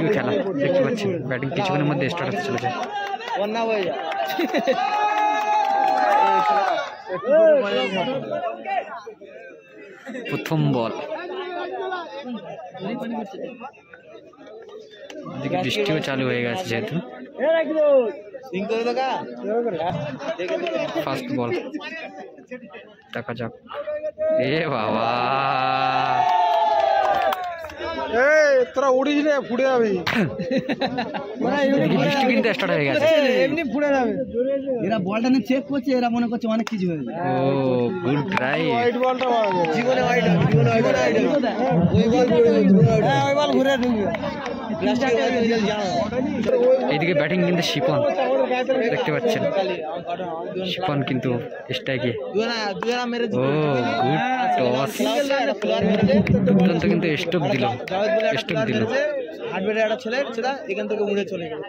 কি খেলা দেখতে পাচ্ছেন। ব্যাটিং কিছুক্ষণের মধ্যে স্টার্ট হতে চলেছে। প্রথম বল, এদিকে বৃষ্টিও চালু হয়ে গেছে যেহেতু। ফার্স্ট বল দেখা যাক। এ বাবা, তোরা উড়িস রে, ফুটে যাবে। বৃষ্টি কিন্তু স্টার্ট হয়ে গেছে, এমনি ফুটে যাবে। এরা বলটা নিয়ে চেক করছে, এরা মনে করছে অনেক কিছু হয়ে যাবে। ও গুড ট্রাই। হোয়াইট বলটা জীবনে হোয়াইট হবে, জীবনে হোয়াইট হবে। ওই বল ঘুরে ঢুকবে। এইদিকে ব্যাটিং কিন্তু শিপন দেখতে পাচ্ছেন। শিপন কিন্তু স্ট্রাইকে। ও গুড টস, দুর্দান্ত কিন্তু স্টোপ দিল, স্টোপ দিল। হাটবেটে একটা ছেলে সেটা এখান থেকে উড়ে চলে গেল।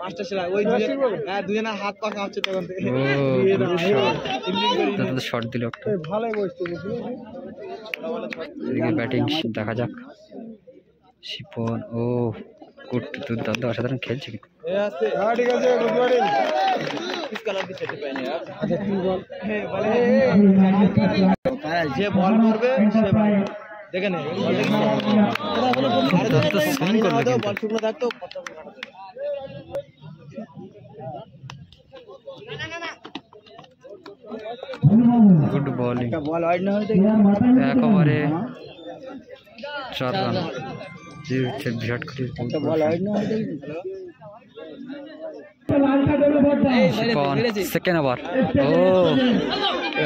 পাঁচটা ছেলে ওই দুজনে হাত পা কাঁপছে তখন থেকে। ও শর্ট দিল একটা, ভালোই বসছে। এদিকে ব্যাটিং দেখা যাক। শিপন ও গুড, দুর্দান্ত অসাধারণ খেলছে কিন্তু। ঠিক আছে, গুড মর্নিং। যে বল করবে সে দেখে নে, বল শুকনো থাকতো। গুড বলিং, বল ওয়াইড না হইতে এক ওভারে 4 run. Virat Kohli ball wide না হইতে। Shipon second over. ও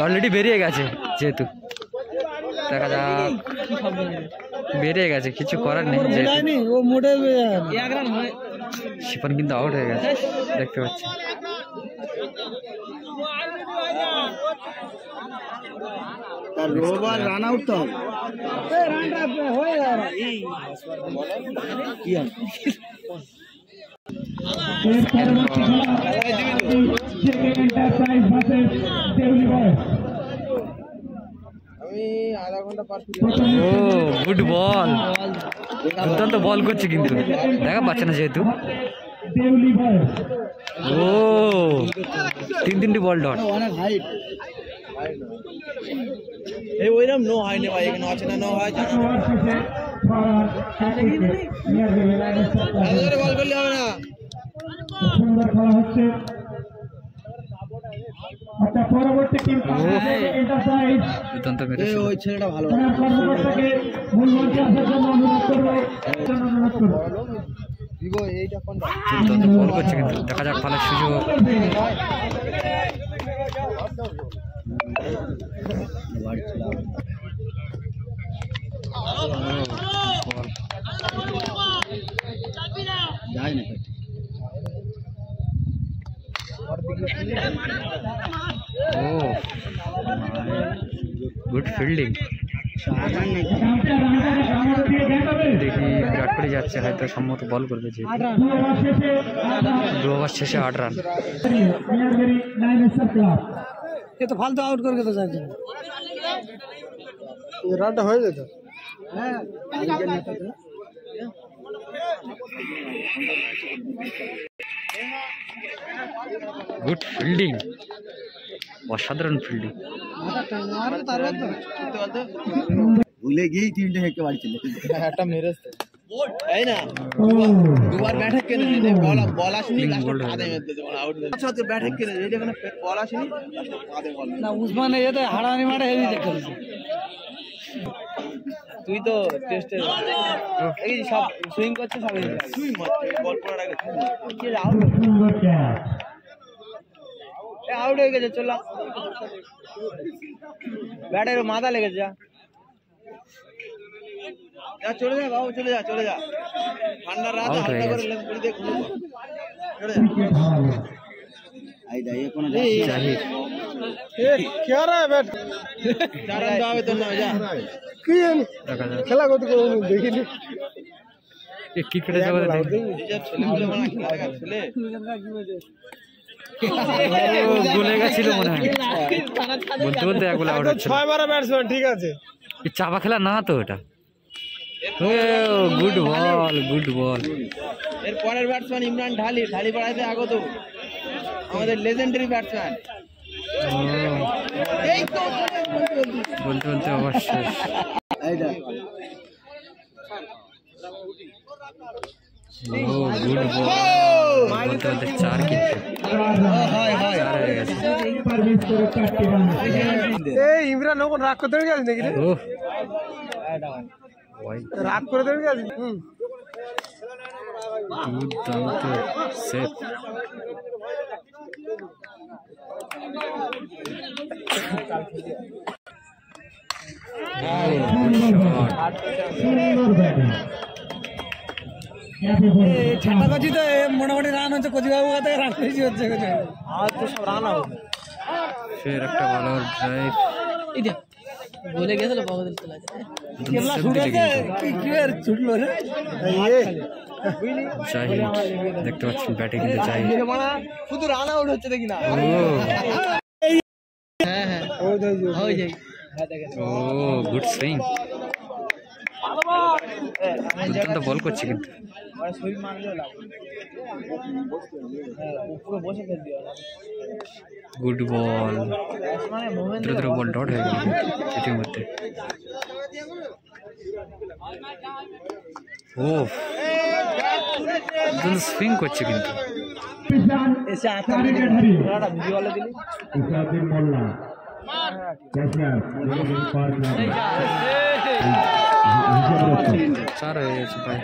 অলরেডি বেরিয়ে গেছে যেহেতু, দেখা যাক। বেরিয়ে গেছে, কিছু করার নেই। শিপন কিন্তু আউট হয়ে গেছে দেখতে পাচ্ছি। রান আউট তো ও গুড বল, দুর্দান্ত বল করছে কিন্তু দেখা পাচ্ছে না যেহেতু। ও 3টি বল ডট। অনেক হাইট এই ওইরকম নো হয় না ভাই, এখানে আছে না নো হয়। বল করলে হবে না। দুর্দান্ত মেরেছে ওই ছেলেটা ভালো। দুর্দান্ত বল করছে কিন্তু দেখা যাক, ভালো সুযোগ। ও গুড ফিল্ডিং। দেখি বিরাট কোহলি যাচ্ছে, হয়তো সম্ভবত বল করবে যে 2 ওভার শেষে 8 রান। এ তো ফালতু আউট করে তো যাচ্ছে, রানটা হয়ে যেত। হ্যাঁ গুড ফিল্ডিং, অসাধারণ ফিল্ডিং। ভুলে গিয়েই 3টে হেঁকে বাড়ি চলে একটা মেরেছে। এই না দুবার ব্যাট হেঁকে কেনে বল আসেনি, আউট ব্যাট হেঁকে কেনে যেখানে বল আসেনি না। উসমানে এতে হারানি মারে হেভি দেখতে পাচ্ছি। তুই তো টেস্টে এই সব সুইং করছিস, সব সুইং বল পড়ার আগে আউট হয়ে গেছে। চল ব্যাটের মাথা লেগেছে, যা চলে যা বাবু, চলে যা চলে যা। ঠান্ডার রাত হালকা করে লেগ করে দিয়ে ঘুরে চলে যা। আই যাই কোন জাহির এ কি রে ব্যাট চারণ দাও তো না যা কি দেখা যাক খেলা কত করে দেখিনি। এ ক্রিকেটে জগতে যে ছেলেগুলো মানে খেলা ছেলে গোলে গেছিল মনে হয়, বলতে বলতে এক গোলে আউট হচ্ছে। 6 মারা ব্যাটসম্যান ঠিক আছে, চাপা খেলা না তো এটা। Good ball, good ball. এর পরের ব্যাটসম্যান ইমরান ঢালি, ঢালি পাড়াইতে আগত আমাদের লেজেন্ডারি ব্যাটসম্যান। এই তো বলতে বলতে অবশ্যই ও গুড বল, বলতে বলতে 4 কিন্তু 4 হয়ে গেছে। ইমরান ওখান রাগ করতে গেছে নাকি রে? রাগ করে দেবে গেছে। দুর্দান্ত সেভ। ঠান্ডা করছি তো মোটামুটি রান হচ্ছে কচিবাবু কাছে রান বেশি হচ্ছে আর তো সব রান হবে। ফের একটা ভালো ড্রাইভ বলে গেছিল ছুটলো রে। জাহিদ দেখতে পাচ্ছেন ব্যাটে কিন্তু জাহিদ। শুধু রান আউট হচ্ছে দেখি না। ও গুড সুইং, দুর্দান্ত বল করছে কিন্তু। গুড বল, ধীরে ধীরে বল ডট হয়ে গেল ইতিমধ্যে। ও সুইং করছে কিন্তু। চার হয়ে গেছে ভাই।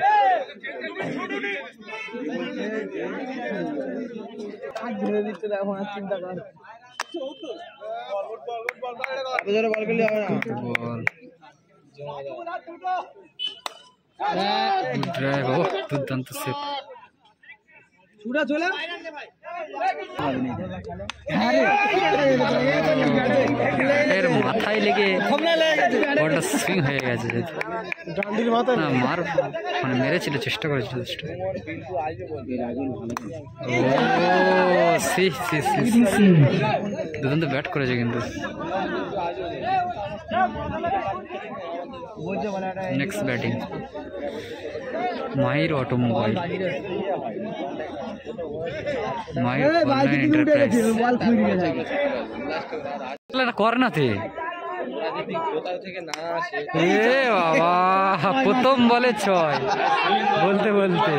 দুর্দান্ত সেভ। এর মাথায় লেগে বলটা সুইং হয়ে গেছে। না মার মানে মেরেছিল, চেষ্টা করেছিল যথেষ্ট। দুর্দান্ত ব্যাট করেছে কিন্তু। নেক্সট ব্যাটিং মাহির অটোমোবাইল, মাহির অনলাইন এন্টারপ্রাইজ। করে না তে বাবা, প্রথম বলে 6 বলতে বলতে